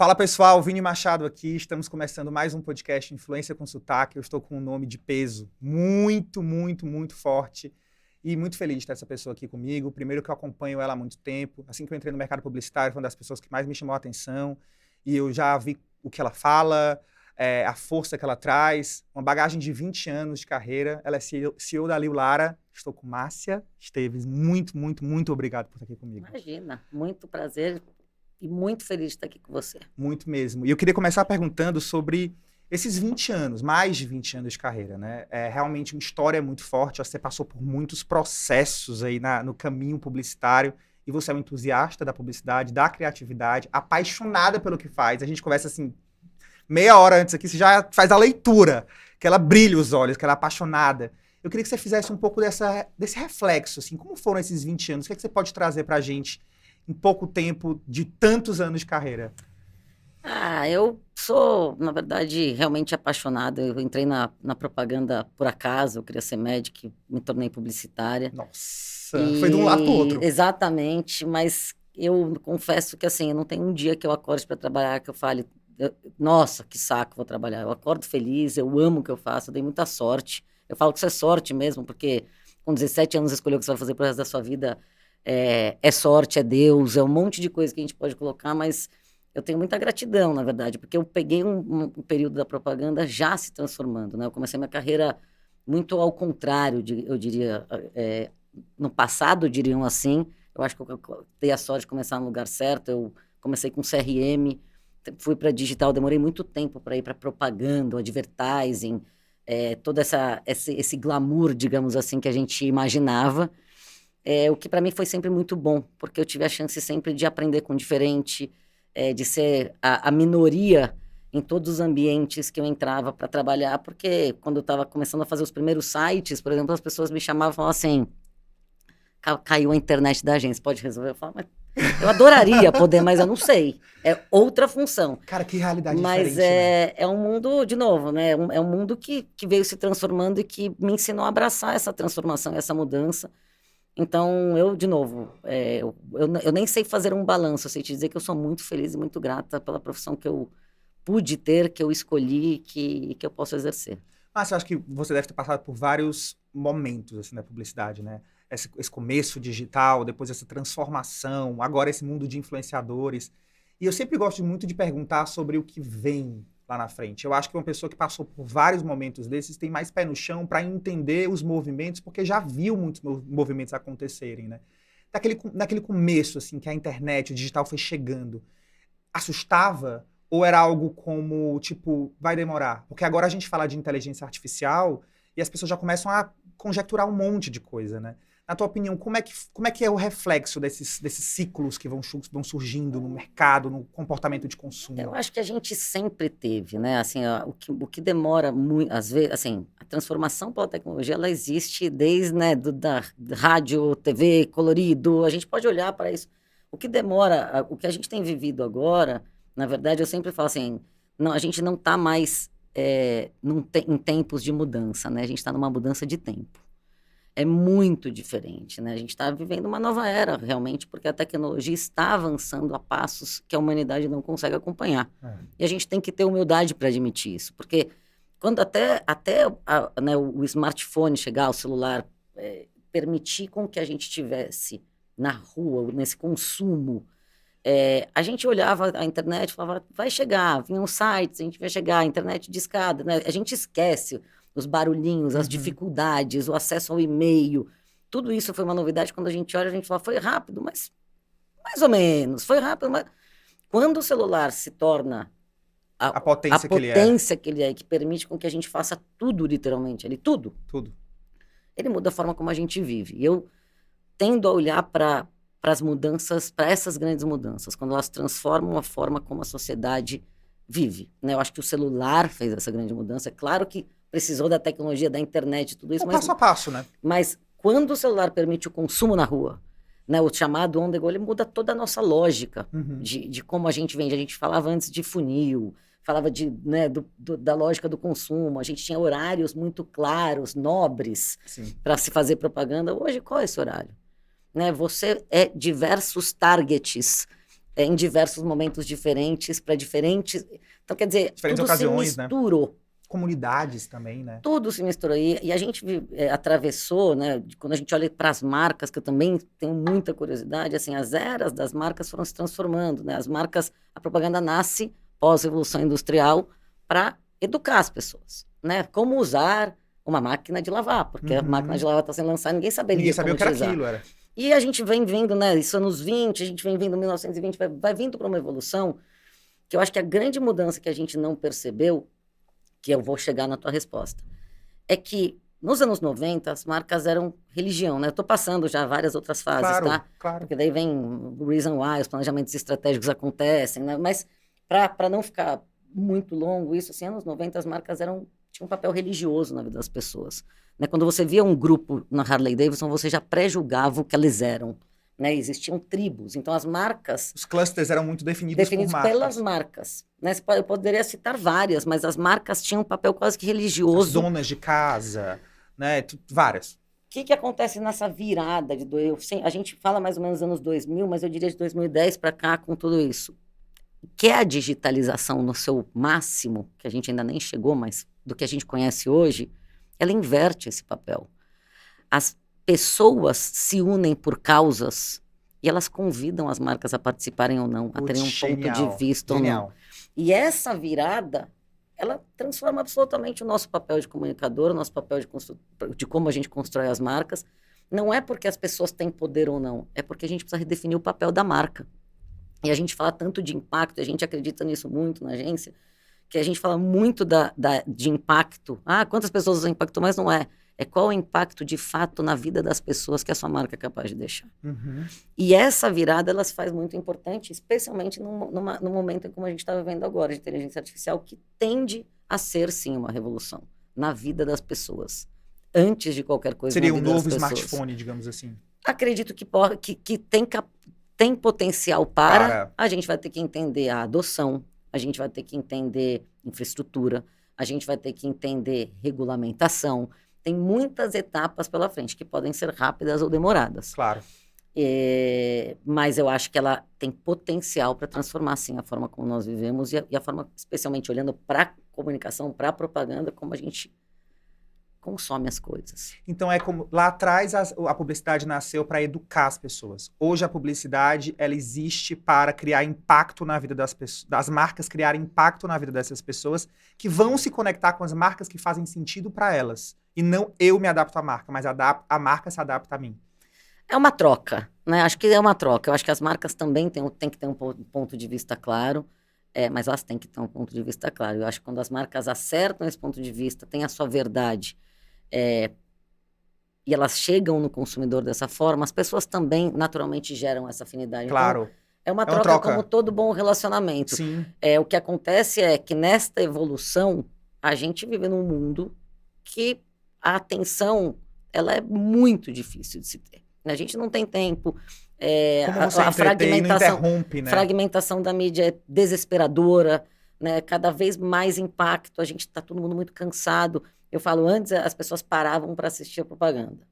Fala pessoal, Vini Machado aqui, estamos começando mais um podcast Influência com Sotaque. Eu estou com um nome de peso muito, muito, muito forte e muito feliz de ter essa pessoa aqui comigo. Primeiro que eu acompanho ela há muito tempo, assim que eu entrei no mercado publicitário, foi uma das pessoas que mais me chamou a atenção e eu já vi o que ela fala, a força que ela traz, uma bagagem de 20 anos de carreira. Ela é CEO da Liu Lara. Estou com Márcia Esteves. Muito, muito, muito obrigado por estar aqui comigo. Imagina, muito prazer. E muito feliz de estar aqui com você. Muito mesmo. E eu queria começar perguntando sobre esses 20 anos, mais de 20 anos de carreira, né? É realmente uma história muito forte. Você passou por muitos processos aí no caminho publicitário e você é um entusiasta da publicidade, da criatividade, apaixonada pelo que faz. A gente conversa assim, meia hora antes aqui, você já faz a leitura, que ela brilha os olhos, que ela é apaixonada. Eu queria que você fizesse um pouco desse reflexo, assim, como foram esses 20 anos? O que é que você pode trazer pra gente em pouco tempo de tantos anos de carreira? Eu sou, na verdade, realmente apaixonada. Eu entrei na propaganda por acaso, eu queria ser médica e me tornei publicitária. Nossa, foi de um lado pro outro. Exatamente, mas eu confesso que assim, eu não tenho um dia que eu acorde para trabalhar que eu fale, nossa, que saco, vou trabalhar. Eu acordo feliz, eu amo o que eu faço, eu dei muita sorte. Eu falo que isso é sorte mesmo, porque com 17 anos escolher o que você vai fazer pro resto da sua vida. É sorte, é Deus, é um monte de coisa que a gente pode colocar, mas eu tenho muita gratidão, na verdade, porque eu peguei um período da propaganda já se transformando, né? Eu comecei minha carreira muito ao contrário, eu diria, no passado, diriam assim. Eu acho que eu dei a sorte de começar no lugar certo. Eu comecei com CRM, fui para digital, demorei muito tempo para ir para propaganda, advertising, todo esse glamour, digamos assim, que a gente imaginava. O que para mim foi sempre muito bom, porque eu tive a chance sempre de aprender com o diferente, de ser a minoria em todos os ambientes que eu entrava para trabalhar, porque quando eu estava começando a fazer os primeiros sites, por exemplo, as pessoas me chamavam e falavam assim, caiu a internet da agência, pode resolver? Eu falava, mas eu adoraria poder, mas eu não sei, é outra função. Cara, que realidade mas diferente, né? É um mundo, de novo, né? É um mundo que veio se transformando e que me ensinou a abraçar essa transformação, essa mudança. Então, de novo, eu nem sei fazer um balanço, eu sei te dizer que eu sou muito feliz e muito grata pela profissão que eu pude ter, que eu escolhi e que eu posso exercer. Mas eu acho que você deve ter passado por vários momentos assim, na publicidade, né? Esse começo digital, depois essa transformação, agora esse mundo de influenciadores. E eu sempre gosto muito de perguntar sobre o que vem lá na frente. Eu acho que uma pessoa que passou por vários momentos desses tem mais pé no chão para entender os movimentos, porque já viu muitos movimentos acontecerem, né? Naquele começo, assim, que a internet, o digital foi chegando, assustava? Ou era algo como, tipo, vai demorar? Porque agora a gente fala de inteligência artificial e as pessoas já começam a conjecturar um monte de coisa, né? Na tua opinião, como é que é o reflexo desses ciclos que vão surgindo no mercado, no comportamento de consumo? Eu acho que a gente sempre teve, né? Assim, o que demora muito, às vezes, assim, a transformação pela tecnologia, ela existe desde, né, da rádio, TV, colorido, a gente pode olhar para isso. O que demora, o que a gente tem vivido agora, na verdade, eu sempre falo assim, não, a gente não está mais em tempos de mudança, né? A gente está numa mudança de tempo. É muito diferente, né? A gente está vivendo uma nova era, realmente, porque a tecnologia está avançando a passos que a humanidade não consegue acompanhar. E a gente tem que ter humildade para admitir isso, porque quando né, o smartphone chegar, o celular, permitir com que a gente tivesse na rua, nesse consumo, a gente olhava a internet e falava, vai chegar, vinham sites, a gente vai chegar, a internet de escada, né? A gente esquece os barulhinhos, as dificuldades, o acesso ao e-mail, tudo isso foi uma novidade. Quando a gente olha, a gente fala, foi rápido, mas mais ou menos, foi rápido, mas quando o celular se torna A potência que ele é, que permite com que a gente faça tudo, literalmente, tudo, ele muda a forma como a gente vive. E eu tendo a olhar para as mudanças, para essas grandes mudanças, quando elas transformam a forma como a sociedade vive, né? Eu acho que o celular fez essa grande mudança. É claro que precisou da tecnologia, da internet, tudo isso. Passo a passo, né? Mas quando o celular permite o consumo na rua, né, o chamado on the go, ele muda toda a nossa lógica de como a gente vende. A gente falava antes de funil, falava né, da lógica do consumo, a gente tinha horários muito claros, nobres, para se fazer propaganda. Hoje, qual é esse horário? Né, você diversos targets em diversos momentos diferentes, para diferentes... Então, quer dizer, Diferentes tudo ocasiões, se misturou. Comunidades também, né? Tudo se misturou. E a gente atravessou, né? Quando a gente olha para as marcas, que eu também tenho muita curiosidade, assim, as eras das marcas foram se transformando, né? As marcas, a propaganda nasce pós-revolução industrial para educar as pessoas, né? Como usar uma máquina de lavar, porque a máquina de lavar está sendo lançada, ninguém saberia sabia como o que era utilizar. aquilo, era. E a gente vem vendo, né? Isso anos 20, a gente vem vendo 1920, vai vindo para uma evolução que eu acho que a grande mudança que a gente não percebeu, que eu vou chegar na tua resposta, é que nos anos 90 as marcas eram religião, né? Eu tô passando já várias outras fases, Claro, tá? claro. Porque daí vem o reason why, os planejamentos estratégicos acontecem, né? Mas para não ficar muito longo isso, assim, anos 90 as marcas tinham um papel religioso na vida das pessoas, né? Quando você via um grupo na Harley Davidson, você já pré-julgava o que eles eram, né? Existiam tribos, então as marcas... Os clusters eram muito definidos por marcas. pelas marcas, né? Eu poderia citar várias, mas as marcas tinham um papel quase que As religioso. donas de casa, né? Várias. O que acontece nessa virada de a gente fala mais ou menos anos 2000, mas eu diria de 2010 para cá com tudo isso. Que é a digitalização no seu máximo, que a gente ainda nem chegou, mas do que a gente conhece hoje, ela inverte esse papel. As pessoas se unem por causas e elas convidam as marcas a participarem ou não, a terem um ponto de vista ou não. E essa virada, ela transforma absolutamente o nosso papel de comunicador, o nosso papel de como a gente constrói as marcas. Não é porque as pessoas têm poder ou não, é porque a gente precisa redefinir o papel da marca. E a gente fala tanto de impacto, a gente acredita nisso muito na agência, que a gente fala muito de impacto. Ah, quantas pessoas usam impacto, mas não é. É qual o impacto de fato na vida das pessoas que a sua marca é capaz de deixar. E essa virada, ela se faz muito importante, especialmente no momento em como a gente está vivendo agora, de inteligência artificial, que tende a ser, sim, uma revolução na vida das pessoas. Antes de qualquer coisa Seria na vida das pessoas. Seria um novo smartphone, digamos assim. Acredito que tem potencial para... A gente vai ter que entender a adoção, a gente vai ter que entender infraestrutura, a gente vai ter que entender regulamentação. Tem muitas etapas pela frente, que podem ser rápidas ou demoradas. Claro. Mas eu acho que ela tem potencial para transformar, sim, a forma como nós vivemos e a forma, especialmente olhando para a comunicação, para a propaganda, como a gente consome as coisas. Então, é como lá atrás a publicidade nasceu para educar as pessoas. Hoje a publicidade, ela existe para criar impacto na vida das pessoas, das marcas criarem impacto na vida dessas pessoas que vão se conectar com as marcas que fazem sentido para elas. E não eu me adapto à marca, mas a marca se adapta a mim. É uma troca, né? Acho que é uma troca. Eu acho que as marcas também têm que ter um ponto de vista claro, mas elas têm que ter um ponto de vista claro. Eu acho que quando as marcas acertam esse ponto de vista, têm a sua verdade, e elas chegam no consumidor dessa forma, as pessoas também naturalmente geram essa afinidade. Claro. Então, é uma troca como todo bom relacionamento. Sim. O que acontece é que nesta evolução, a gente vive num mundo que a atenção, ela é muito difícil de se ter. A gente não tem tempo. A fragmentação, não interrompe, né? Fragmentação da mídia é desesperadora, né? Cada vez mais impacto, a gente está todo mundo muito cansado. Eu falo, antes as pessoas paravam para assistir a propaganda.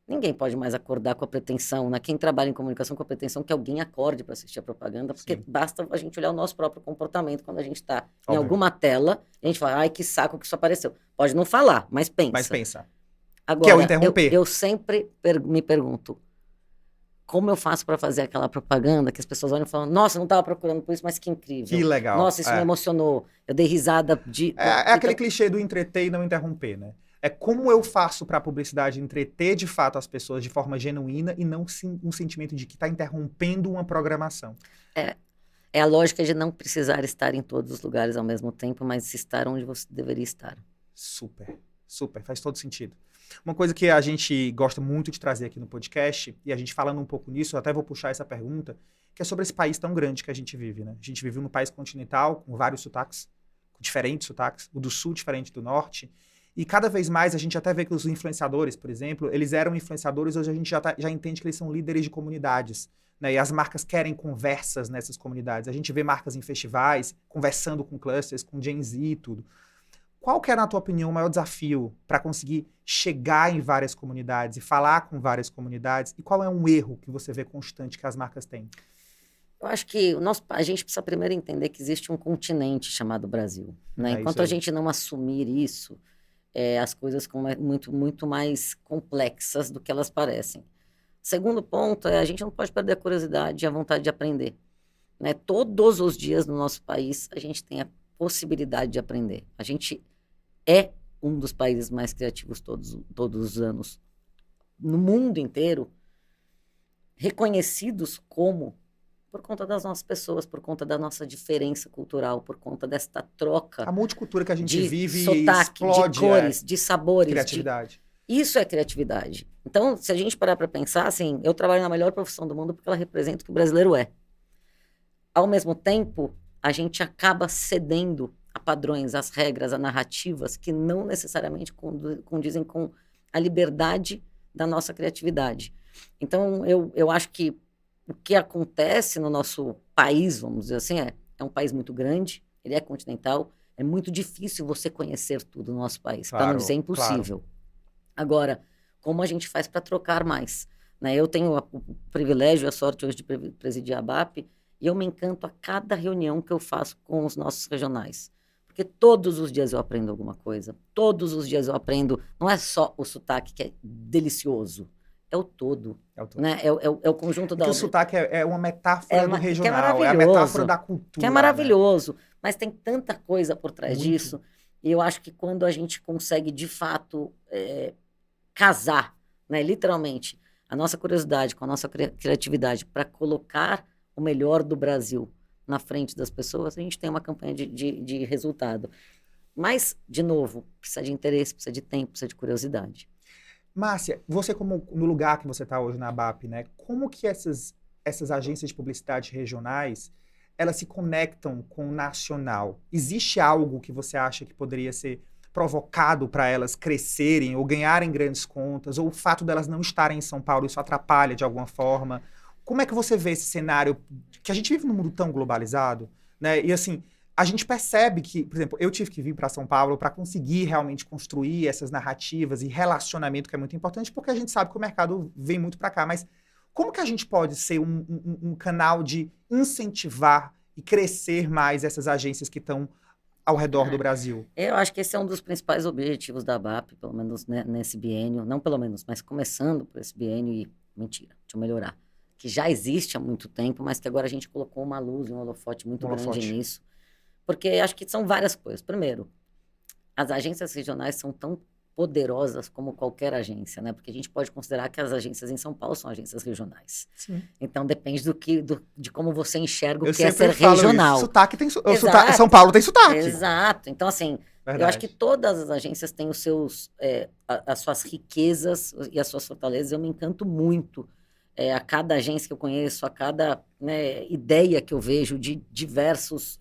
Ninguém pode mais acordar com a pretensão, né? Quem trabalha em comunicação com a pretensão que alguém acorde para assistir a propaganda, porque basta a gente olhar o nosso próprio comportamento quando a gente está em alguma tela, a gente fala, ai, que saco que isso apareceu. Pode não falar, mas pensa. Mas pensa. Agora, que é o interromper. Eu sempre me pergunto, como eu faço para fazer aquela propaganda que as pessoas olham e falam, nossa, eu não estava procurando por isso, mas que incrível. Que legal. Nossa, isso me emocionou. Eu dei risada de... aquele clichê do entreter e não interromper, né? É como eu faço para a publicidade entreter de fato as pessoas de forma genuína e não um sentimento de que está interrompendo uma programação. É a lógica de não precisar estar em todos os lugares ao mesmo tempo, mas estar onde você deveria estar. Super, super, faz todo sentido. Uma coisa que a gente gosta muito de trazer aqui no podcast, e a gente falando um pouco nisso, eu até vou puxar essa pergunta, que é sobre esse país tão grande que a gente vive, né? A gente vive num país continental, com vários sotaques, com diferentes sotaques, o do sul diferente do norte, e cada vez mais a gente até vê que os influenciadores, por exemplo, eles eram influenciadores, hoje a gente já entende que eles são líderes de comunidades, né? E as marcas querem conversas nessas comunidades. A gente vê marcas em festivais, conversando com clusters, com Gen Z e tudo. Qual que é, na tua opinião, o maior desafio para conseguir chegar em várias comunidades e falar com várias comunidades? E qual é um erro que você vê constante que as marcas têm? Eu acho que a gente precisa primeiro entender que existe um continente chamado Brasil, né? É isso Enquanto a aí. gente não assumir isso, as coisas ficam muito mais complexas do que elas parecem. Segundo ponto a gente não pode perder a curiosidade e a vontade de aprender, né? Todos os dias no nosso país a gente tem a possibilidade de aprender. A gente é um dos países mais criativos todos os anos no mundo inteiro, reconhecidos como por conta das nossas pessoas, por conta da nossa diferença cultural, por conta desta troca A multicultura que a gente de vive sotaque, de explode cores, de sabores, criatividade. isso é criatividade. Então, se a gente parar para pensar, assim, eu trabalho na melhor profissão do mundo porque ela representa o que o brasileiro é. Ao mesmo tempo, a gente acaba cedendo a padrões, às regras, a narrativas que não necessariamente condizem com a liberdade da nossa criatividade. Então, eu acho que o que acontece no nosso país, vamos dizer assim, é um país muito grande, ele é continental, é muito difícil você conhecer tudo no nosso país, para não dizer impossível. Claro. Agora, como a gente faz para trocar mais? Né? Eu tenho o privilégio e a sorte hoje de presidir a ABAP, e eu me encanto a cada reunião que eu faço com os nossos regionais. Porque todos os dias eu aprendo alguma coisa. Todos os dias eu aprendo. Não é só o sotaque que é delicioso. É o todo. É o todo. Né? É o conjunto da... Porque o sotaque é uma metáfora do regional. É a metáfora da cultura. Que é maravilhoso. Né? Mas tem tanta coisa por trás disso. E eu acho que quando a gente consegue, de fato, casar, né, literalmente, a nossa curiosidade com a nossa criatividade para colocar o melhor do Brasil na frente das pessoas, a gente tem uma campanha de resultado. Mas, de novo, precisa de interesse, precisa de tempo, precisa de curiosidade. Márcia, você como no lugar que você está hoje na ABAP, né? Como que essas agências de publicidade regionais, elas se conectam com o nacional? Existe algo que você acha que poderia ser provocado para elas crescerem ou ganharem grandes contas? Ou o fato delas não estarem em São Paulo, isso atrapalha de alguma forma? Como é que você vê esse cenário que a gente vive num mundo tão globalizado, né? E assim, a gente percebe que, por exemplo, eu tive que vir para São Paulo para conseguir realmente construir essas narrativas e relacionamento, que é muito importante, porque a gente sabe que o mercado vem muito para cá. Mas como que a gente pode ser um canal de incentivar e crescer mais essas agências que estão ao redor do Brasil? Eu acho que esse é um dos principais objetivos da ABAP, pelo menos nesse biênio, não pelo menos, mas começando por esse biênio e, mentira, deixa eu melhorar, que já existe há muito tempo, mas que agora a gente colocou uma luz e um holofote muito grande nisso, porque acho que são várias coisas. Primeiro, as agências regionais são tão poderosas como qualquer agência, né? Porque a gente pode considerar que as agências em São Paulo são agências regionais. Sim. Então depende de como você enxerga o que é ser regional. Sotaque tem São Paulo tem sotaque. Exato. Então, assim, verdade. Eu acho que todas as agências têm os seus, as suas riquezas e as suas fortalezas. Eu me encanto muito a cada agência que eu conheço, a cada ideia que eu vejo de diversos,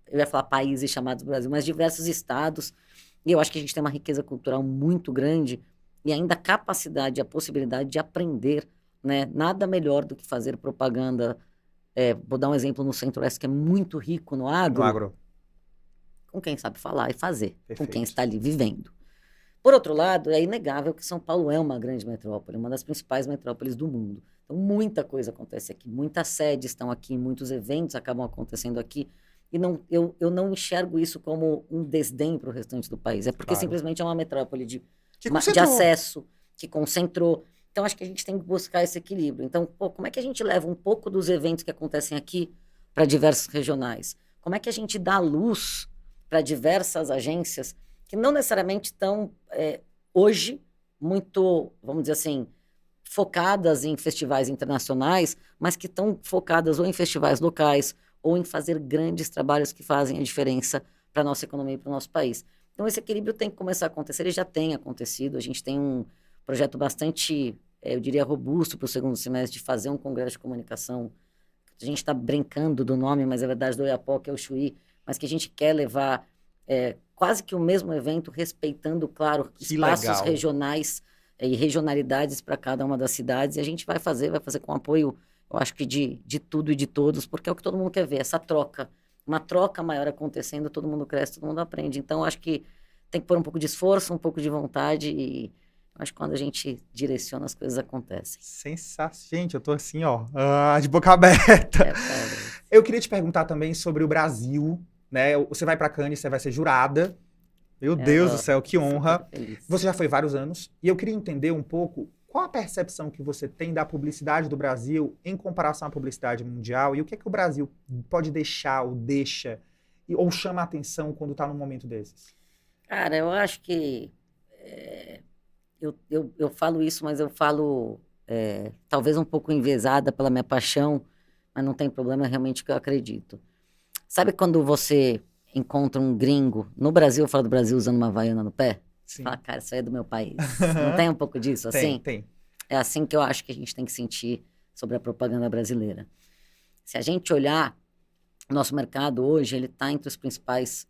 eu ia falar países chamados Brasil, mas diversos estados. E eu acho que a gente tem uma riqueza cultural muito grande e ainda a capacidade, a possibilidade de aprender, né? Nada melhor do que fazer propaganda. Vou dar um exemplo no Centro-Oeste, que é muito rico no agro. No agro. Com quem sabe falar e fazer. Perfeito. Com quem está ali vivendo. Por outro lado, é inegável que São Paulo é uma grande metrópole, uma das principais metrópoles do mundo. Então, muita coisa acontece aqui, muitas sedes estão aqui, muitos eventos acabam acontecendo aqui. E eu não enxergo isso como um desdém para o restante do país. É porque simplesmente é uma metrópole de acesso, que concentrou. Então, acho que a gente tem que buscar esse equilíbrio. Então, como é que a gente leva um pouco dos eventos que acontecem aqui para diversos regionais? Como é que a gente dá luz para diversas agências que não necessariamente estão, hoje, muito, vamos dizer assim, focadas em festivais internacionais, mas que estão focadas ou em festivais locais, ou em fazer grandes trabalhos que fazem a diferença para a nossa economia e para o nosso país. Então, esse equilíbrio tem que começar a acontecer, ele já tem acontecido. A gente tem um projeto bastante, eu diria, robusto para o segundo semestre de fazer um congresso de comunicação. A gente está brincando do nome, mas é verdade, do Oiapoque é o Chuí, mas que a gente quer levar quase que o mesmo evento, respeitando, claro, espaços regionais e regionalidades para cada uma das cidades. E a gente vai fazer com apoio, eu acho que de tudo e de todos, porque é o que todo mundo quer ver, essa troca. Uma troca maior acontecendo, todo mundo cresce, todo mundo aprende. Então, acho que tem que pôr um pouco de esforço, um pouco de vontade Acho que quando a gente direciona, as coisas acontecem. Sensacional. Gente, eu tô assim, ó, de boca aberta. Cara. Eu queria te perguntar também sobre o Brasil, né? Você vai pra Cannes, você vai ser jurada. Meu Deus do céu, que Super honra. feliz. Você já foi vários anos. E eu queria entender um pouco qual a percepção que você tem da publicidade do Brasil em comparação à publicidade mundial e o que é que o Brasil pode deixar ou deixa ou chama a atenção quando está num momento desses. Cara, eu acho que eu falo isso, mas eu falo talvez um pouco enviesada pela minha paixão, mas não tem problema, é realmente o que eu acredito. Sabe quando você encontra um gringo, no Brasil, eu falo do Brasil usando uma havaiana no pé? Você fala, Sim. cara, isso aí é do meu país. Não tem um pouco disso Tem, assim? tem. É assim que eu acho que a gente tem que sentir sobre a propaganda brasileira. Se a gente olhar, o nosso mercado hoje, ele está entre os principais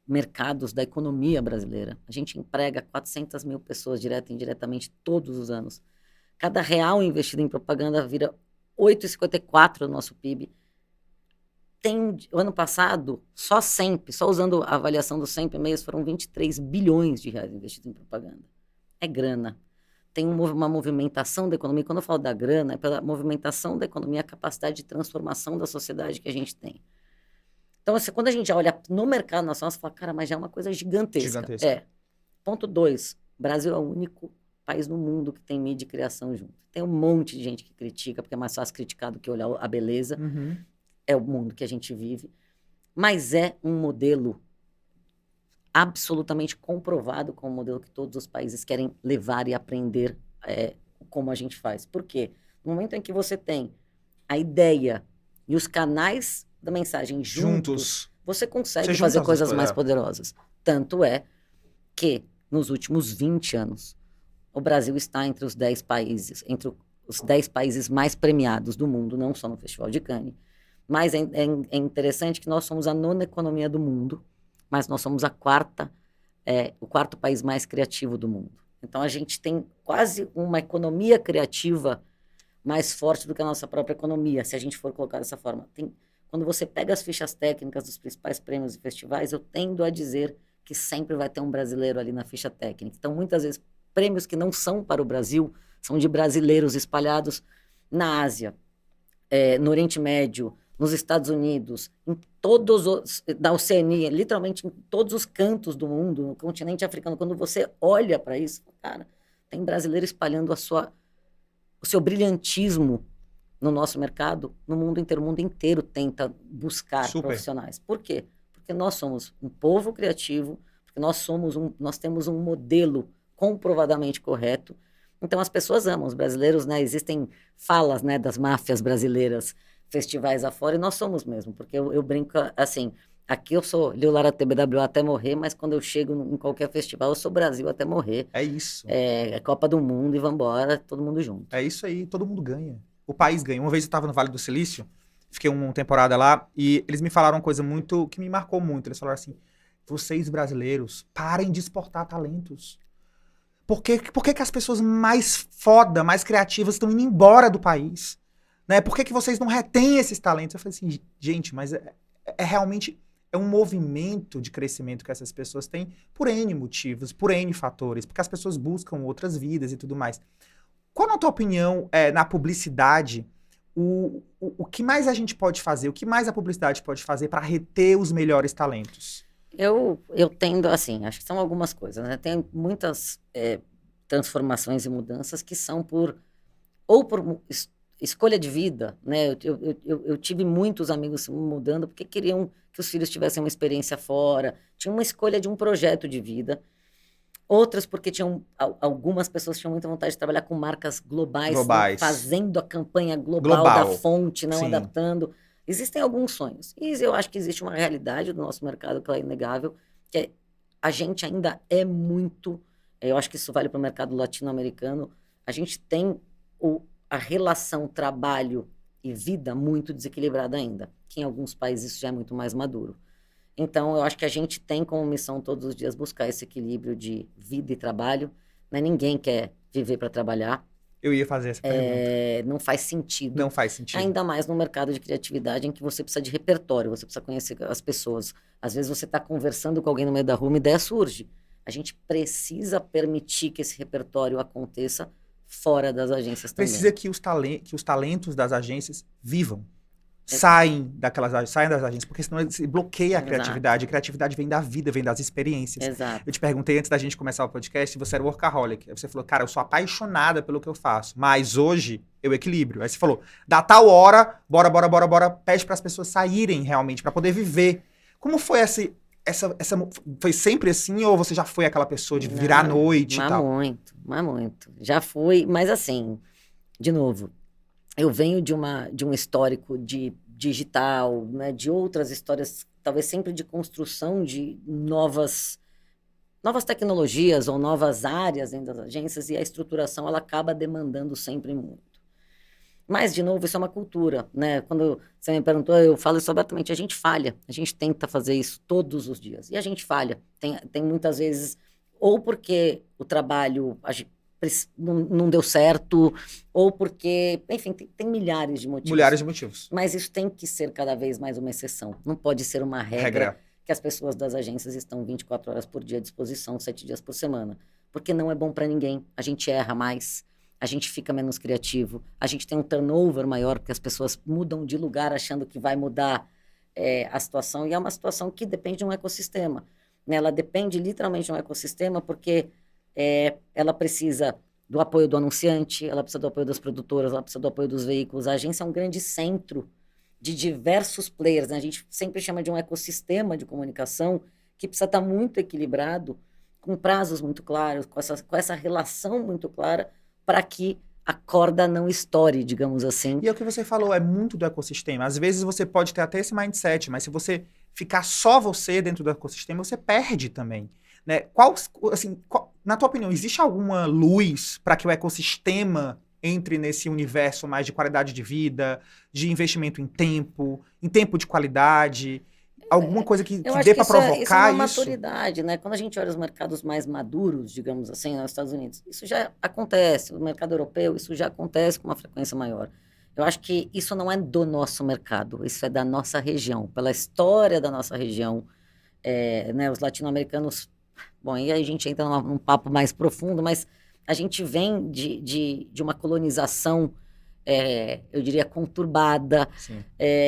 mercados da economia brasileira. A gente emprega 400 mil pessoas, direta e indiretamente, todos os anos. Cada real investido em propaganda vira 8,54 do nosso PIB. O ano passado, só usando a avaliação do sempre mês, foram 23 bilhões de reais investidos em propaganda. É grana. Tem uma movimentação da economia. Quando eu falo da grana, é pela movimentação da economia, a capacidade de transformação da sociedade que a gente tem. Então, assim, quando a gente olha no mercado nacional, você fala, cara, mas já é uma coisa gigantesca. Gigantesca. Ponto 2, Brasil é o único país no mundo que tem mídia e criação junto. Tem um monte de gente que critica, porque é mais fácil criticar do que olhar a beleza. Uhum. É o mundo que a gente vive. Mas é um modelo absolutamente comprovado como um modelo que todos os países querem levar e aprender como a gente faz. Por quê? No momento em que você tem a ideia e os canais da mensagem juntos, você consegue fazer coisas mais poderosas. Tanto é que, nos últimos 20 anos, o Brasil está entre os 10 países, mais premiados do mundo, não só no Festival de Cannes. Mas é interessante que nós somos a 9ª economia do mundo, mas nós somos o quarto país mais criativo do mundo. Então, a gente tem quase uma economia criativa mais forte do que a nossa própria economia, se a gente for colocar dessa forma. Quando você pega as fichas técnicas dos principais prêmios e festivais, eu tendo a dizer que sempre vai ter um brasileiro ali na ficha técnica. Então, muitas vezes, prêmios que não são para o Brasil, são de brasileiros espalhados na Ásia, no Oriente Médio, nos Estados Unidos, da Oceania, literalmente em todos os cantos do mundo, no continente africano. Quando você olha para isso, cara, tem brasileiro espalhando o seu brilhantismo no nosso mercado, no mundo inteiro. O mundo inteiro tenta buscar profissionais. Por quê? Porque nós somos um povo criativo, porque nós temos um modelo comprovadamente correto. Então, as pessoas amam os brasileiros, né? Existem falas, né, das máfias brasileiras, festivais afora, e nós somos mesmo, porque eu brinco assim, aqui eu sou Lil Lara TBWA até morrer, mas quando eu chego em qualquer festival, eu sou Brasil até morrer. É isso. É Copa do Mundo e vambora, todo mundo junto. É isso aí, todo mundo ganha. O país ganha. Uma vez eu estava no Vale do Silício, fiquei uma temporada lá, e eles me falaram uma coisa que me marcou muito. Eles falaram assim, vocês brasileiros, parem de exportar talentos. Por que as pessoas mais foda, mais criativas estão indo embora do país? Né? Por que vocês não retêm esses talentos? Eu falei assim, gente, mas realmente um movimento de crescimento que essas pessoas têm por N motivos, por N fatores, porque as pessoas buscam outras vidas e tudo mais. Qual, na tua opinião, na publicidade, o que mais a gente pode fazer, o que mais a publicidade pode fazer para reter os melhores talentos? Eu tendo, assim, acho que são algumas coisas, né? Tem muitas transformações e mudanças que são por escolha de vida, né? Eu tive muitos amigos se mudando porque queriam que os filhos tivessem uma experiência fora, tinha uma escolha de um projeto de vida. Outras porque algumas pessoas tinham muita vontade de trabalhar com marcas globais. Fazendo a campanha global da fonte, não adaptando. Existem alguns sonhos. E eu acho que existe uma realidade do nosso mercado que é inegável, que a gente ainda é muito... Eu acho que isso vale para o mercado latino-americano. A gente tem a relação trabalho e vida muito desequilibrada ainda, que em alguns países isso já é muito mais maduro. Então, eu acho que a gente tem como missão todos os dias buscar esse equilíbrio de vida e trabalho. Né? Ninguém quer viver para trabalhar. Eu ia fazer essa pergunta. Não faz sentido. Não faz sentido. Ainda mais no mercado de criatividade em que você precisa de repertório, você precisa conhecer as pessoas. Às vezes você está conversando com alguém no meio da rua, uma ideia surge. A gente precisa permitir que esse repertório aconteça fora das agências também. Precisa que os talentos das agências vivam. Saem das agências, porque senão se bloqueia a criatividade. A criatividade vem da vida, vem das experiências. Exato. Eu te perguntei antes da gente começar o podcast se você era workaholic. Aí você falou, cara, eu sou apaixonada pelo que eu faço, mas hoje eu equilíbrio. Aí você falou, da tal hora, bora, pede para as pessoas saírem realmente, para poder viver. Como foi foi sempre assim, ou você já foi aquela pessoa de virar à noite e tal? Mas muito. Já fui, mas assim, de novo, eu venho de um histórico de digital, né, de outras histórias, talvez sempre de construção de novas tecnologias ou novas áreas dentro das agências, e a estruturação ela acaba demandando sempre muito. Mas, de novo, isso é uma cultura, né? Quando você me perguntou, eu falo isso abertamente, a gente falha, a gente tenta fazer isso todos os dias, e a gente falha. Tem muitas vezes, ou porque o trabalho não deu certo, ou porque, enfim, tem milhares de motivos. Milhares de motivos. Mas isso tem que ser cada vez mais uma exceção. Não pode ser uma regra que as pessoas das agências estão 24 horas por dia à disposição, 7 dias por semana. Porque não é bom para ninguém. A gente erra mais, a gente fica menos criativo, a gente tem um turnover maior, porque as pessoas mudam de lugar achando que vai mudar a situação, e é uma situação que depende de um ecossistema, né? Ela depende literalmente de um ecossistema, porque ela precisa do apoio do anunciante, ela precisa do apoio das produtoras, ela precisa do apoio dos veículos. A agência é um grande centro de diversos players, né? A gente sempre chama de um ecossistema de comunicação que precisa estar muito equilibrado, com prazos muito claros, com essa relação muito clara, para que a corda não estoure, digamos assim. E é o que você falou, é muito do ecossistema. Às vezes você pode ter até esse mindset, mas se você ficar só você dentro do ecossistema, você perde também. Né? Na tua opinião, existe alguma luz para que o ecossistema entre nesse universo mais de qualidade de vida, de investimento em tempo de qualidade? Alguma coisa que dê para provocar isso? É uma maturidade, né? Quando a gente olha os mercados mais maduros, digamos assim, nos Estados Unidos, isso já acontece. No mercado europeu, isso já acontece com uma frequência maior. Eu acho que isso não é do nosso mercado, isso é da nossa região, pela história da nossa região. Né, os latino-americanos... Bom, e aí a gente entra num papo mais profundo, mas a gente vem de uma colonização, eu diria, conturbada.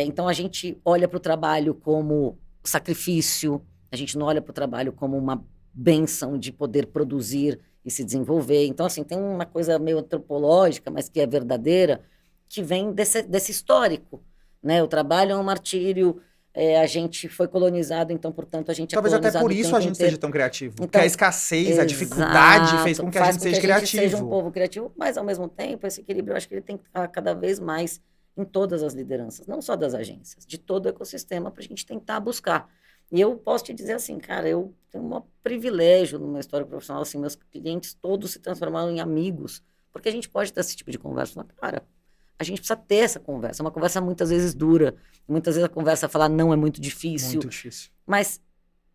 Então, a gente olha para o trabalho como sacrifício, a gente não olha para o trabalho como uma bênção de poder produzir e se desenvolver. Então, assim, tem uma coisa meio antropológica, mas que é verdadeira, que vem desse histórico, né? O trabalho é um martírio. A gente foi colonizado, então, portanto, a gente Talvez até por isso a gente seja tão criativo. Então, porque a escassez, a dificuldade fez com que a gente seja criativo. A gente seja um povo criativo, mas, ao mesmo tempo, esse equilíbrio, eu acho que ele tem que estar cada vez mais em todas as lideranças, não só das agências, de todo o ecossistema, para a gente tentar buscar. E eu posso te dizer assim, cara, eu tenho um privilégio no meu histórico profissional, assim, meus clientes todos se transformaram em amigos, porque a gente pode ter esse tipo de conversa. Falar, cara, a gente precisa ter essa conversa. É uma conversa muitas vezes dura. Muitas vezes a conversa falar não é muito difícil. Muito difícil. Mas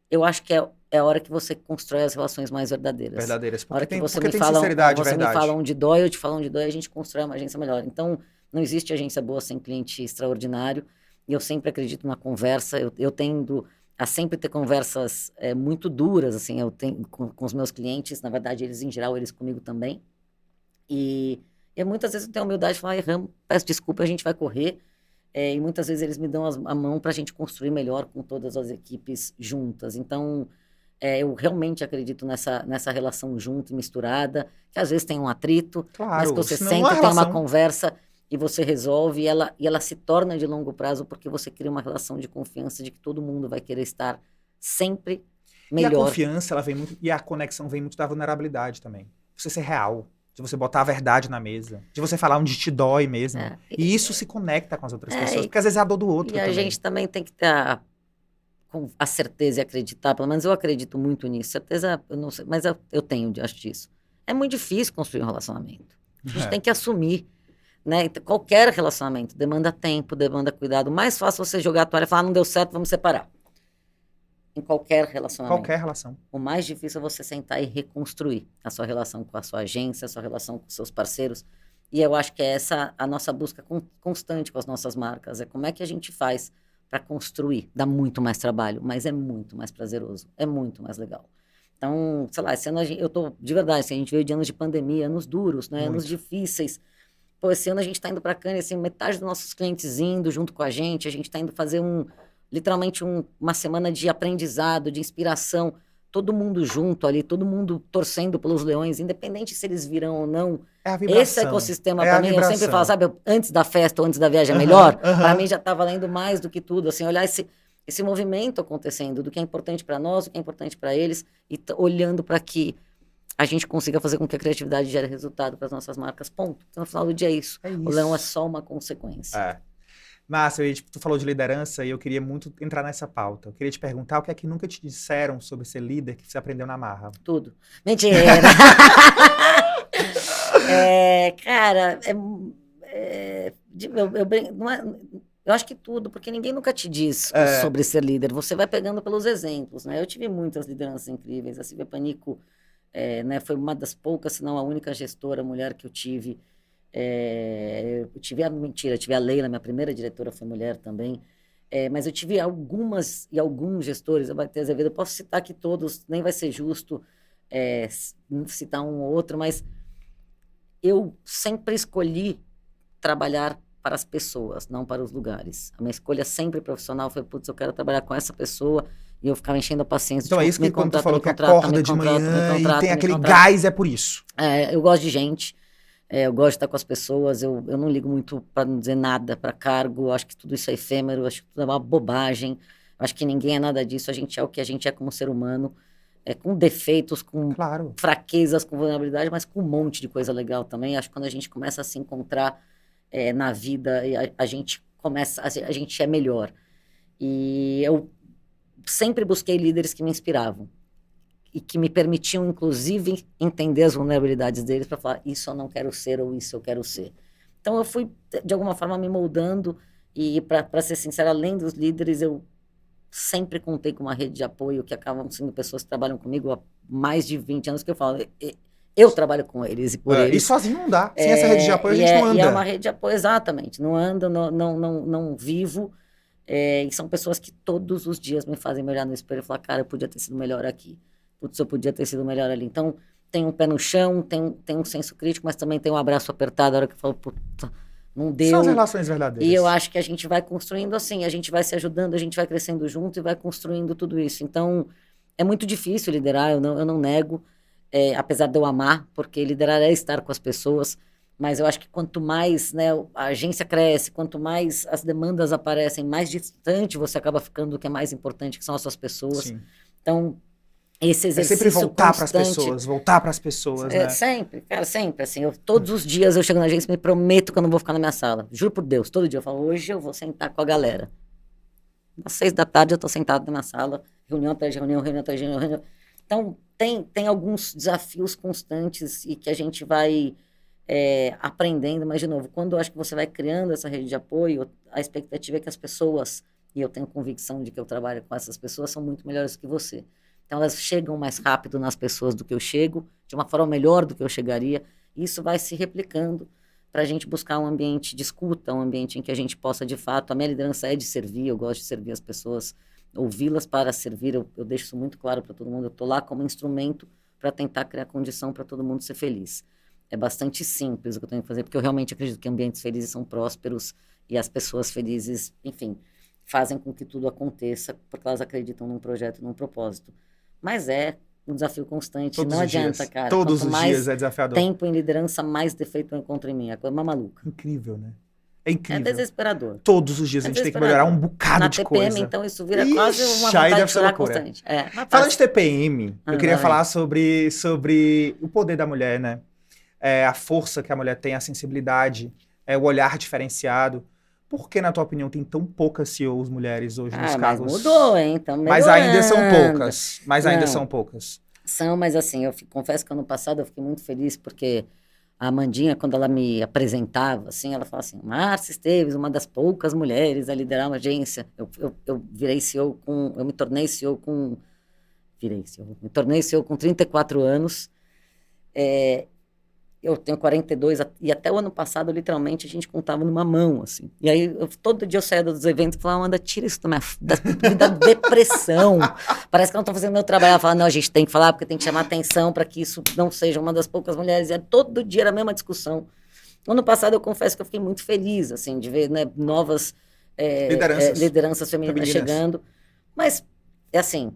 eu acho que é a hora que você constrói as relações mais verdadeiras. Verdadeiras. A hora que você me fala onde dói, eu te falo onde dói, a gente constrói uma agência melhor. Então, não existe agência boa sem cliente extraordinário. E eu sempre acredito na conversa. Eu tendo a sempre ter conversas muito duras, assim, eu tenho com os meus clientes. Na verdade, eles em geral, eles comigo também. E muitas vezes eu tenho a humildade de falar, erramos, peço desculpa, a gente vai correr. E muitas vezes eles me dão a mão para a gente construir melhor com todas as equipes juntas. Então, eu realmente acredito nessa relação junto e misturada, que às vezes tem um atrito, mas que você senta, tem uma conversa e você resolve, e ela se torna de longo prazo, porque você cria uma relação de confiança de que todo mundo vai querer estar sempre melhor. E a confiança, ela vem muito, e a conexão vem muito da vulnerabilidade também. Você ser real. De você botar a verdade na mesa, de você falar onde te dói mesmo. E isso se conecta com as outras pessoas, porque às vezes é a dor do outro também. E a gente também tem que ter a certeza e acreditar, pelo menos eu acredito muito nisso. Certeza, eu não sei, mas eu tenho, acho disso. É muito difícil construir um relacionamento. A gente tem que assumir, né? Então, qualquer relacionamento demanda tempo, demanda cuidado. Mais fácil você jogar a toalha e falar, não deu certo, vamos separar. Em qualquer relacionamento. Qualquer relação. O mais difícil é você sentar e reconstruir a sua relação com a sua agência, a sua relação com os seus parceiros. E eu acho que é essa a nossa busca constante com as nossas marcas. É como é que a gente faz para construir. Dá muito mais trabalho, mas é muito mais prazeroso. É muito mais legal. Então, sei lá, esse ano eu tô, de verdade, assim, a gente veio de anos de pandemia, anos duros, né? Anos Muito. difíceis. Pô, esse ano a gente está indo para Cannes, assim, metade dos nossos clientes indo junto com a gente está indo fazer literalmente uma semana de aprendizado, de inspiração, todo mundo junto ali, todo mundo torcendo pelos leões, independente se eles virão ou não. É a Esse vibração. ecossistema É para a mim, eu sempre falo, vibração. sabe, antes da festa ou antes da viagem é Aham, melhor, para mim aham. já está valendo mais do que tudo, assim, olhar esse movimento acontecendo, do que é importante para nós, do que é importante para eles, e olhando para que a gente consiga fazer com que a criatividade gere resultado para as nossas marcas, ponto. Então, no final do dia é isso. É O leão é isso. só uma consequência. É. Márcio, tipo, tu falou de liderança e eu queria muito entrar nessa pauta. Eu queria te perguntar o que é que nunca te disseram sobre ser líder que você aprendeu na marra. Tudo. Mentira! Cara, não eu acho que tudo, porque ninguém nunca te diz É, sobre ser líder. Você vai pegando pelos exemplos, né? Eu tive muitas lideranças incríveis. A Silvia Panico, né, foi uma das poucas, se não a única gestora mulher que eu tive. Eu tive a Leila, minha primeira diretora foi mulher também. Mas eu tive algumas e alguns gestores, a Bater Azevedo, eu posso citar aqui todos, nem vai ser justo citar um ou outro, mas eu sempre escolhi trabalhar para as pessoas, não para os lugares. A minha escolha sempre profissional foi, putz, eu quero trabalhar com essa pessoa, e eu ficava enchendo a paciência, então é tipo, isso me que quando tu contrata, falou me que contrata, me acorda de contrata, me manhã e tem contrata, me aquele contrata. gás, é por isso. Eu gosto de gente, eu gosto de estar com as pessoas, eu não ligo muito para não dizer nada para cargo, eu acho que tudo isso é efêmero, eu acho que tudo é uma bobagem, eu acho que ninguém é nada disso, a gente é o que a gente é como ser humano, com defeitos, com Claro. fraquezas, com vulnerabilidade, mas com um monte de coisa legal também. Acho que quando a gente começa a se encontrar na vida, a gente começa, a gente é melhor. E eu sempre busquei líderes que me inspiravam e que me permitiam, inclusive, entender as vulnerabilidades deles para falar isso eu não quero ser ou isso eu quero ser. Então eu fui, de alguma forma, me moldando e, para ser sincera, além dos líderes, eu sempre contei com uma rede de apoio que acabam sendo pessoas que trabalham comigo há mais de 20 anos, que eu falo, eu trabalho com eles e por E eles. sozinho não dá. Sem essa rede de apoio a gente não E é uma anda. rede de apoio, exatamente. Não ando, não vivo. E são pessoas que todos os dias me fazem me olhar no espelho e falar, cara, eu podia ter sido melhor aqui. Putz, eu podia ter sido melhor ali. Então, tem um pé no chão, tem um senso crítico, mas também tem um abraço apertado a hora que eu falo, puta, não São as deu. relações E eu verdadeiras. acho que a gente vai construindo assim, a gente vai se ajudando, a gente vai crescendo junto e vai construindo tudo isso. Então, é muito difícil liderar, eu não nego, apesar de eu amar, porque liderar é estar com as pessoas, mas eu acho que quanto mais, né, a agência cresce, quanto mais as demandas aparecem, mais distante você acaba ficando do que é mais importante, que são as suas pessoas. Sim. Então, esse É sempre exercício constante, voltar para as pessoas, né? sempre, cara, sempre, assim, todos os dias eu chego na agência e me prometo que eu não vou ficar na minha sala, juro por Deus, todo dia eu falo, hoje eu vou sentar com a galera, às 6 da tarde eu tô sentado na minha sala, reunião atrás de reunião, reunião atrás de reunião, reunião. Então, tem alguns desafios constantes e que a gente vai aprendendo, mas, de novo, quando eu acho que você vai criando essa rede de apoio, a expectativa é que as pessoas, e eu tenho convicção de que eu trabalho com essas pessoas, são muito melhores que você. Então, elas chegam mais rápido nas pessoas do que eu chego, de uma forma melhor do que eu chegaria, e isso vai se replicando para a gente buscar um ambiente de escuta, um ambiente em que a gente possa, de fato, a minha liderança é de servir, eu gosto de servir as pessoas, ouvi-las para servir, eu deixo isso muito claro para todo mundo, eu estou lá como instrumento para tentar criar condição para todo mundo ser feliz. É bastante simples o que eu tenho que fazer, porque eu realmente acredito que ambientes felizes são prósperos e as pessoas felizes, enfim, fazem com que tudo aconteça, porque elas acreditam num projeto, num propósito. Mas é um desafio constante, Todos não os adianta, dias. cara. Todos Quanto os dias mais é desafiador. tempo em liderança, mais defeito eu encontro em mim. É a coisa mais maluca. Incrível, né? É É incrível. desesperador. Todos os dias É a gente tem que melhorar um desesperador. bocado Na de TPM, coisa. então, isso vira quase uma Ixi, aí vontade deve de ser chorar loucura. constante. Mas Falando de passa. TPM, eu queria Lá vem. falar sobre o poder da mulher, né? A força que a mulher tem, a sensibilidade, o olhar diferenciado. Por que, na tua opinião, tem tão poucas CEOs mulheres hoje nos Mas cargos? mudou, hein? Estamos Mas ainda são melhorando. poucas. Mas ainda são Não, poucas. são, mas assim, confesso que ano passado eu fiquei muito feliz porque a Amandinha, quando ela me apresentava, assim, ela falava assim, Márcia Esteves, uma das poucas mulheres a liderar uma agência. Eu virei CEO eu me tornei CEO me tornei CEO com 34 anos. eu tenho 42, e até o ano passado, literalmente, a gente contava numa mão, assim. E aí, todo dia eu saía dos eventos e falava, Amanda, tira isso me dá depressão. Parece que eu não estou fazendo meu trabalho. Ela fala, não, a gente tem que falar, porque tem que chamar atenção para que isso não seja uma das poucas mulheres. E todo dia era a mesma discussão. Ano passado, eu confesso que eu fiquei muito feliz, assim, de ver, né, novas lideranças femininas chegando. Mas, é assim,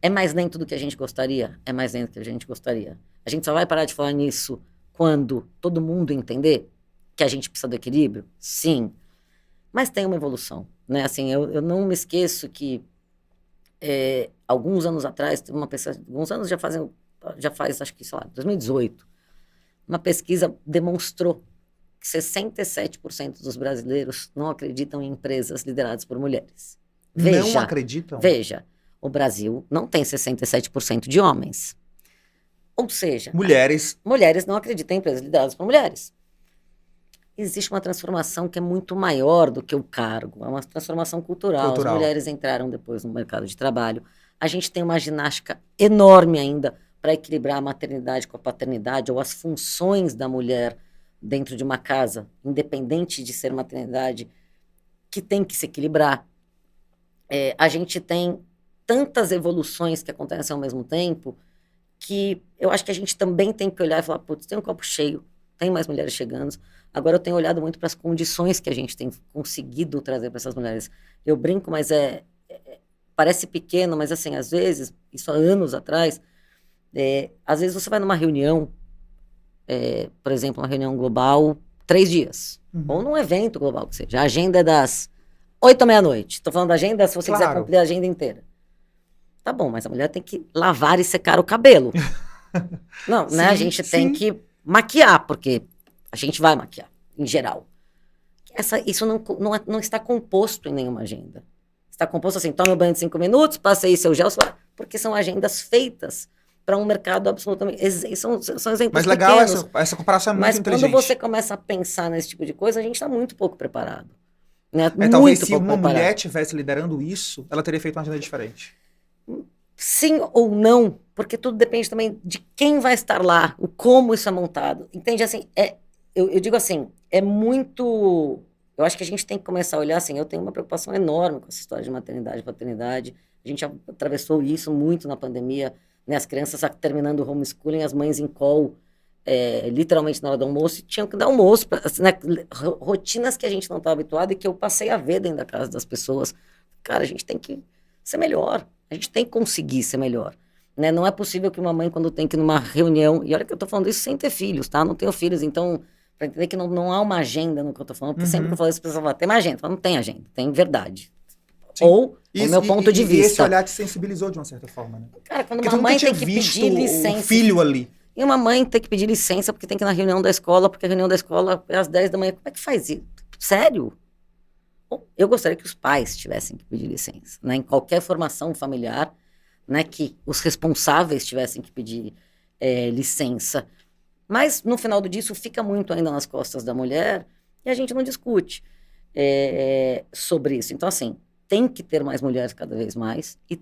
é mais lento do que a gente gostaria? É mais lento do que a gente gostaria. A gente só vai parar de falar nisso quando todo mundo entender que a gente precisa do equilíbrio? Sim. Mas tem uma evolução, né? Assim, eu não me esqueço que alguns anos atrás, uma pesquisa, alguns anos já faz, acho que, sei lá, 2018, uma pesquisa demonstrou que 67% dos brasileiros não acreditam em empresas lideradas por mulheres. Não acreditam? Veja, o Brasil não tem 67% de homens. Ou seja, mulheres não acreditam em empresas lideradas por mulheres. Existe uma transformação que é muito maior do que o cargo, é uma transformação cultural. As mulheres entraram depois no mercado de trabalho. A gente tem uma ginástica enorme ainda para equilibrar a maternidade com a paternidade, ou as funções da mulher dentro de uma casa, independente de ser maternidade, que tem que se equilibrar. A gente tem tantas evoluções que acontecem ao mesmo tempo que eu acho que a gente também tem que olhar e falar, putz, tem um copo cheio, tem mais mulheres chegando. Agora eu tenho olhado muito para as condições que a gente tem conseguido trazer para essas mulheres. Eu brinco, mas parece pequeno, mas assim, às vezes, isso há anos atrás, às vezes você vai numa reunião, por exemplo, uma reunião global, 3 dias, ou num evento global, que seja. A agenda é das 8 à meia-noite. Estou falando da agenda, se você quiser cumprir a agenda inteira. Tá bom, mas a mulher tem que lavar e secar o cabelo. Não, né? A gente tem que maquiar, porque a gente vai maquiar, em geral. Isso não está composto em nenhuma agenda. Está composto assim, tome o banho de 5 minutos, passe aí seu gel, porque são agendas feitas para um mercado absolutamente... São exemplos Mas legal, pequenos, essa comparação é muito inteligente. Mas quando você começa a pensar nesse tipo de coisa, a gente está muito pouco preparado. Né? Talvez se uma mulher estivesse liderando isso, ela teria feito uma agenda diferente. Sim ou não, porque tudo depende também de quem vai estar lá, o como isso é montado. Entende? Assim, eu digo assim, é muito... Eu acho que a gente tem que começar a olhar assim, eu tenho uma preocupação enorme com essa história de maternidade e paternidade. A gente atravessou isso muito na pandemia, né? As crianças terminando o homeschooling, as mães em call, literalmente na hora do almoço, e tinham que dar almoço, assim, né? Rotinas que a gente não estava habituado e que eu passei a ver dentro da casa das pessoas. Cara, a gente tem que ser melhor. A gente tem que conseguir ser melhor. Né? Não é possível que uma mãe, quando tem que ir numa reunião... E olha que eu estou falando isso sem ter filhos, tá? Não tenho filhos, então... Para entender que não há uma agenda no que eu estou falando. Porque sempre que eu falo isso, a pessoa fala, tem uma agenda. Eu falo, não tem agenda, tem verdade. Sim. Ou o meu ponto de vista. E esse olhar te sensibilizou de uma certa forma, né? Cara, quando uma mãe tem que pedir licença... o filho ali. E uma mãe tem que pedir licença porque tem que ir na reunião da escola, porque a reunião da escola é às 10 da manhã. Como é que faz isso? Sério? Eu gostaria que os pais tivessem que pedir licença, né? Em qualquer formação familiar, né? Que os responsáveis tivessem que pedir licença. Mas, no final do dia, isso fica muito ainda nas costas da mulher e a gente não discute sobre isso. Então, assim, tem que ter mais mulheres cada vez mais e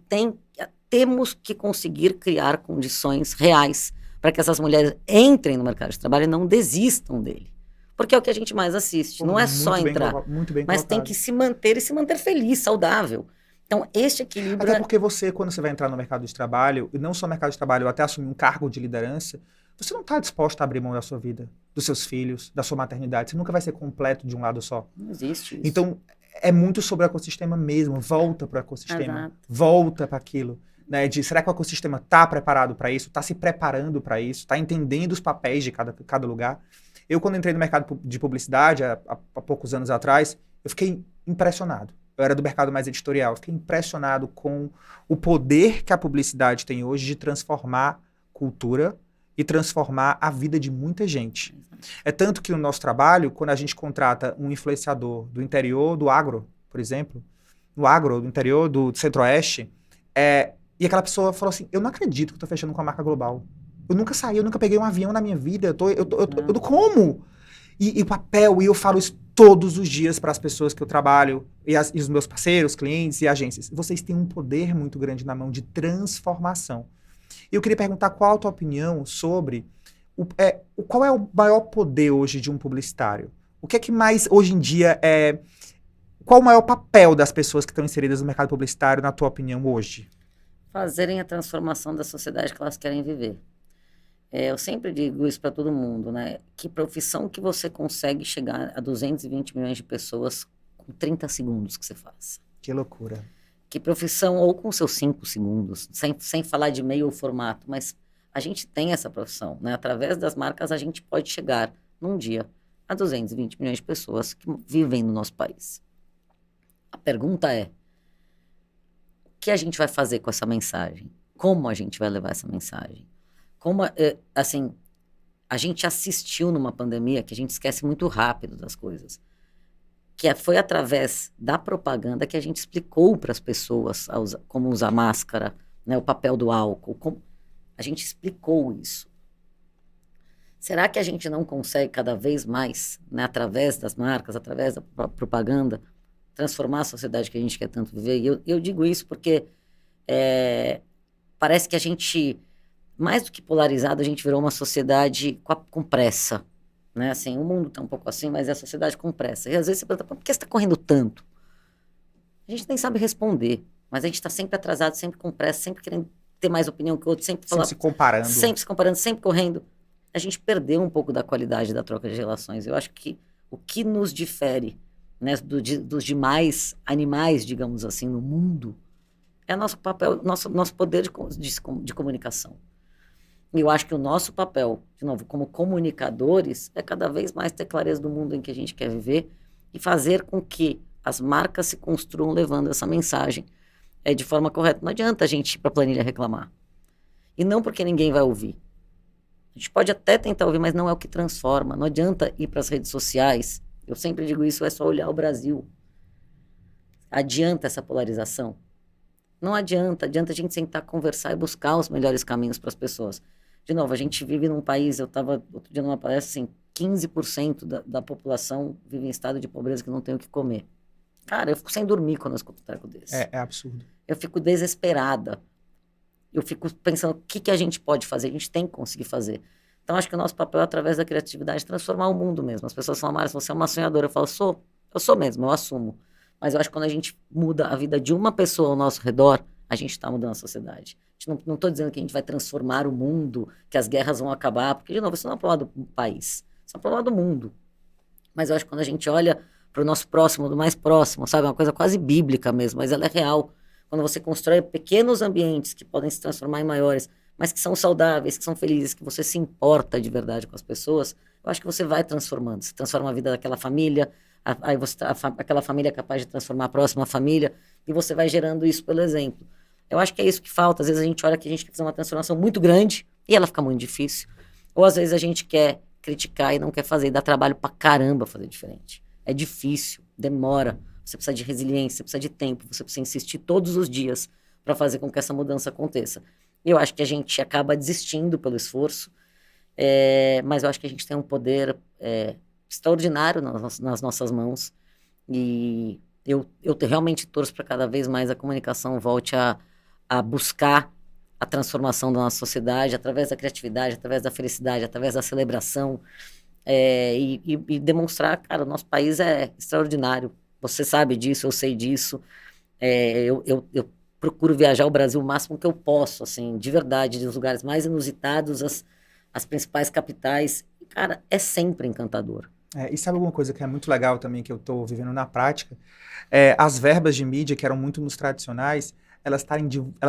temos que conseguir criar condições reais para que essas mulheres entrem no mercado de trabalho e não desistam dele. Porque é o que a gente mais assiste. Não é só entrar, mas tem que se manter e se manter feliz, saudável. Então, este equilíbrio... Até porque você, quando você vai entrar no mercado de trabalho, e não só no mercado de trabalho, até assumir um cargo de liderança, você não está disposto a abrir mão da sua vida, dos seus filhos, da sua maternidade. Você nunca vai ser completo de um lado só. Não existe isso. Então, é muito sobre o ecossistema mesmo. Volta para o ecossistema. Exato. Volta para aquilo. Né, será que o ecossistema está preparado para isso? Está se preparando para isso? Está entendendo os papéis de cada lugar? Eu, quando entrei no mercado de publicidade, há poucos anos atrás, eu fiquei impressionado. Eu era do mercado mais editorial. Eu fiquei impressionado com o poder que a publicidade tem hoje de transformar cultura e transformar a vida de muita gente. É tanto que no nosso trabalho, quando a gente contrata um influenciador do interior do agro, por exemplo, do interior do centro-oeste, e aquela pessoa falou assim, eu não acredito que eu estou fechando com a marca global. Eu nunca saí, eu nunca peguei um avião na minha vida. Eu como? E o papel, e eu falo isso todos os dias para as pessoas que eu trabalho, e os meus parceiros, clientes e agências. Vocês têm um poder muito grande na mão de transformação. Eu queria perguntar qual a tua opinião sobre Qual é o maior poder hoje de um publicitário? O que é que mais, hoje em dia, qual o maior papel das pessoas que estão inseridas no mercado publicitário, na tua opinião, hoje? Fazerem a transformação da sociedade que elas querem viver. Eu sempre digo isso para todo mundo, né? Que profissão que você consegue chegar a 220 milhões de pessoas com 30 segundos que você faz? Que loucura. Que profissão, ou com seus 5 segundos, sem falar de meio ou formato, mas a gente tem essa profissão, né? Através das marcas, a gente pode chegar, num dia, a 220 milhões de pessoas que vivem no nosso país. A pergunta é, o que a gente vai fazer com essa mensagem? Como a gente vai levar essa mensagem? Assim, a gente assistiu numa pandemia que a gente esquece muito rápido das coisas. Foi através da propaganda que a gente explicou para as pessoas como usar máscara, né, o papel do álcool. A gente explicou isso. Será que a gente não consegue cada vez mais, né, através das marcas, através da propaganda, transformar a sociedade que a gente quer tanto viver? E eu digo isso porque parece que a gente, mais do que polarizado, a gente virou uma sociedade com pressa. Né? Assim, o mundo está um pouco assim, mas é a sociedade com pressa. E às vezes você pergunta, por que você está correndo tanto? A gente nem sabe responder, mas a gente está sempre atrasado, sempre com pressa, sempre querendo ter mais opinião que o outro, sempre se comparando. Sempre se comparando, sempre correndo. A gente perdeu um pouco da qualidade da troca de relações. Eu acho que o que nos difere, né, dos demais animais, digamos assim, no mundo, é nosso papel, nosso poder de comunicação. E eu acho que o nosso papel, de novo, como comunicadores, é cada vez mais ter clareza do mundo em que a gente quer viver e fazer com que as marcas se construam levando essa mensagem de forma correta. Não adianta a gente ir para a planilha reclamar. E não porque ninguém vai ouvir. A gente pode até tentar ouvir, mas não é o que transforma. Não adianta ir para as redes sociais. Eu sempre digo isso, é só olhar o Brasil. Adianta essa polarização? Não adianta. Adianta a gente sentar, conversar e buscar os melhores caminhos para as pessoas. De novo, a gente vive num país, eu estava outro dia numa palestra, assim, 15% da população vive em estado de pobreza que não tem o que comer. Cara, eu fico sem dormir quando eu escuto um treco desse. É absurdo. Eu fico desesperada. Eu fico pensando, o que a gente pode fazer? A gente tem que conseguir fazer. Então, acho que o nosso papel, através da criatividade, é transformar o mundo mesmo. As pessoas falam, Mara, você é uma sonhadora. Eu falo, eu sou mesmo, eu assumo. Mas eu acho que quando a gente muda a vida de uma pessoa ao nosso redor, a gente está mudando a sociedade. Não estou dizendo que a gente vai transformar o mundo, que as guerras vão acabar, porque, de novo, isso não é um problema do país, isso é um problema do mundo. Mas eu acho que quando a gente olha para o nosso próximo, do mais próximo, sabe, uma coisa quase bíblica mesmo, mas ela é real. Quando você constrói pequenos ambientes que podem se transformar em maiores, mas que são saudáveis, que são felizes, que você se importa de verdade com as pessoas, eu acho que você vai transformando. Você transforma a vida daquela família, aí aquela família é capaz de transformar a próxima família, e você vai gerando isso pelo exemplo. Eu acho que é isso que falta. Às vezes a gente olha que a gente quer fazer uma transformação muito grande e ela fica muito difícil. Ou às vezes a gente quer criticar e não quer fazer, e dá trabalho pra caramba fazer diferente. É difícil, demora, você precisa de resiliência, você precisa de tempo, você precisa insistir todos os dias para fazer com que essa mudança aconteça. Eu acho que a gente acaba desistindo pelo esforço, mas eu acho que a gente tem um poder extraordinário nas nossas mãos, e eu realmente torço para cada vez mais a comunicação volte a buscar a transformação da nossa sociedade através da criatividade, através da felicidade, através da celebração, e demonstrar, cara, o nosso país é extraordinário. Você sabe disso, eu sei disso. Eu procuro viajar o Brasil o máximo que eu posso, assim, de verdade, dos lugares mais inusitados, as principais capitais. E, cara, é sempre encantador. E sabe alguma coisa que é muito legal também, que eu estou vivendo na prática? As verbas de mídia, que eram muito nos tradicionais, elas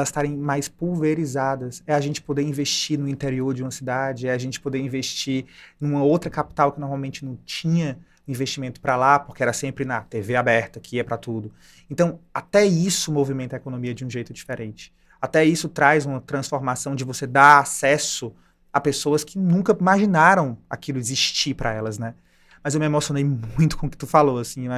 estarem mais pulverizadas. É a gente poder investir no interior de uma cidade, é a gente poder investir numa outra capital que normalmente não tinha investimento para lá, porque era sempre na TV aberta, que ia para tudo. Então, até isso movimenta a economia de um jeito diferente. Até isso traz uma transformação de você dar acesso a pessoas que nunca imaginaram aquilo existir para elas, né? Mas eu me emocionei muito com o que tu falou, assim, eu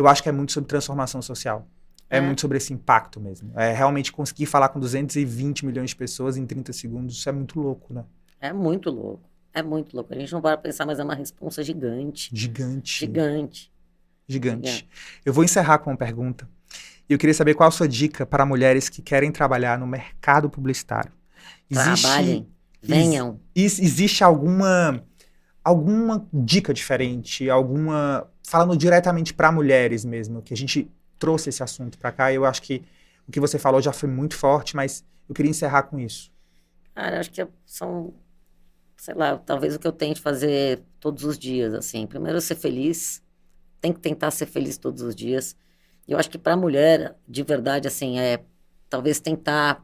acho que é muito sobre transformação social. É muito sobre esse impacto mesmo. Realmente conseguir falar com 220 milhões de pessoas em 30 segundos, isso é muito louco, né? É muito louco. É muito louco. A gente não vai pensar, mas é uma responsa gigante. Gigante. Eu vou encerrar com uma pergunta. Eu queria saber qual a sua dica para mulheres que querem trabalhar no mercado publicitário. Trabalhem. Venham. Existe alguma dica diferente, falando diretamente para mulheres mesmo, que a gente trouxe esse assunto para cá, e eu acho que o que você falou já foi muito forte, mas eu queria encerrar com isso. Cara, acho que são, sei lá, talvez o que eu tente fazer todos os dias, assim. Primeiro, ser feliz. Tem que tentar ser feliz todos os dias. E eu acho que para a mulher, de verdade, assim, talvez tentar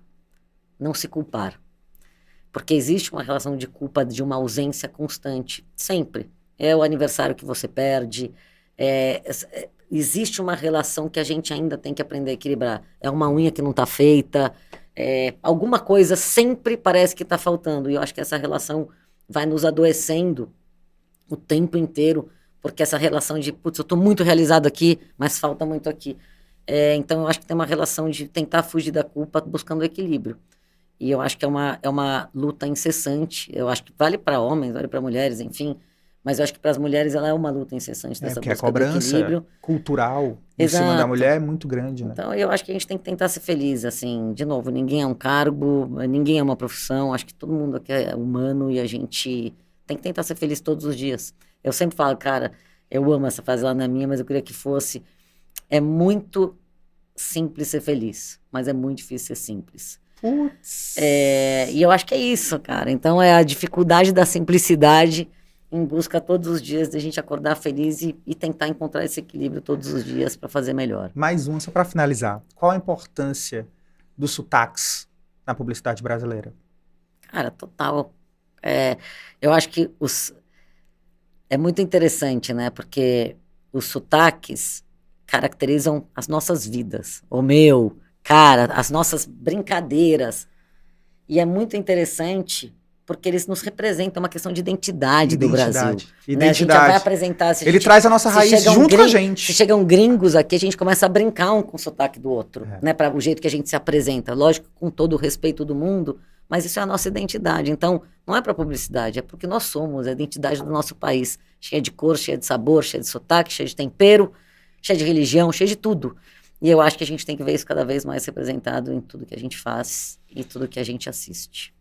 não se culpar. Porque existe uma relação de culpa de uma ausência constante, sempre. É o aniversário que você perde, existe uma relação que a gente ainda tem que aprender a equilibrar. É uma unha que não está feita, alguma coisa sempre parece que está faltando. E eu acho que essa relação vai nos adoecendo o tempo inteiro, porque essa relação de, putz, eu estou muito realizado aqui, mas falta muito aqui. Então, eu acho que tem uma relação de tentar fugir da culpa buscando o equilíbrio. E eu acho que é uma luta incessante. Eu acho que vale para homens, vale para mulheres, enfim. Mas eu acho que para as mulheres ela é uma luta incessante dessa porque busca do equilíbrio. A cobrança cultural em cima da mulher é muito grande, né? Então eu acho que a gente tem que tentar ser feliz, assim. De novo, ninguém é um cargo, ninguém é uma profissão. Acho que todo mundo aqui é humano e a gente tem que tentar ser feliz todos os dias. Eu sempre falo, cara, eu amo essa fase lá na minha, mas eu queria que fosse. É muito simples ser feliz, mas é muito difícil ser simples. Putz. E eu acho que é isso, cara. Então é a dificuldade da simplicidade em busca todos os dias de a gente acordar feliz e tentar encontrar esse equilíbrio todos os dias para fazer melhor. Mais um, só para finalizar. Qual a importância dos sotaques na publicidade brasileira? Cara, total. Eu acho que é muito interessante, né? Porque os sotaques caracterizam as nossas vidas. Cara, as nossas brincadeiras. E é muito interessante porque eles nos representam uma questão de identidade do Brasil. Identidade. Né? A gente já vai apresentar... Ele traz a nossa raiz junto com a gente. Se chegam gringos aqui, a gente começa a brincar um com o sotaque do outro. Né? Para o jeito que a gente se apresenta. Lógico, com todo o respeito do mundo, mas isso é a nossa identidade. Então, não é para publicidade, é porque nós somos a identidade do nosso país. Cheia de cor, cheia de sabor, cheia de sotaque, cheia de tempero, cheia de religião, cheia de tudo. E eu acho que a gente tem que ver isso cada vez mais representado em tudo que a gente faz e tudo que a gente assiste.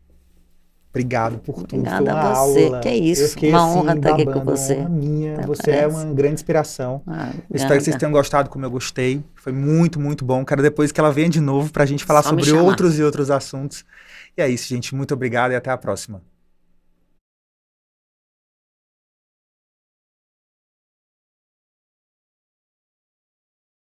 Obrigado por tudo. Obrigada a você. Aula. Que é isso. Uma honra estar aqui com você. Uma honra minha. Você é uma grande inspiração. Espero que vocês tenham gostado como eu gostei. Foi muito, muito bom. Quero depois que ela venha de novo para a gente falar sobre outros e outros assuntos. E é isso, gente. Muito obrigado e até a próxima.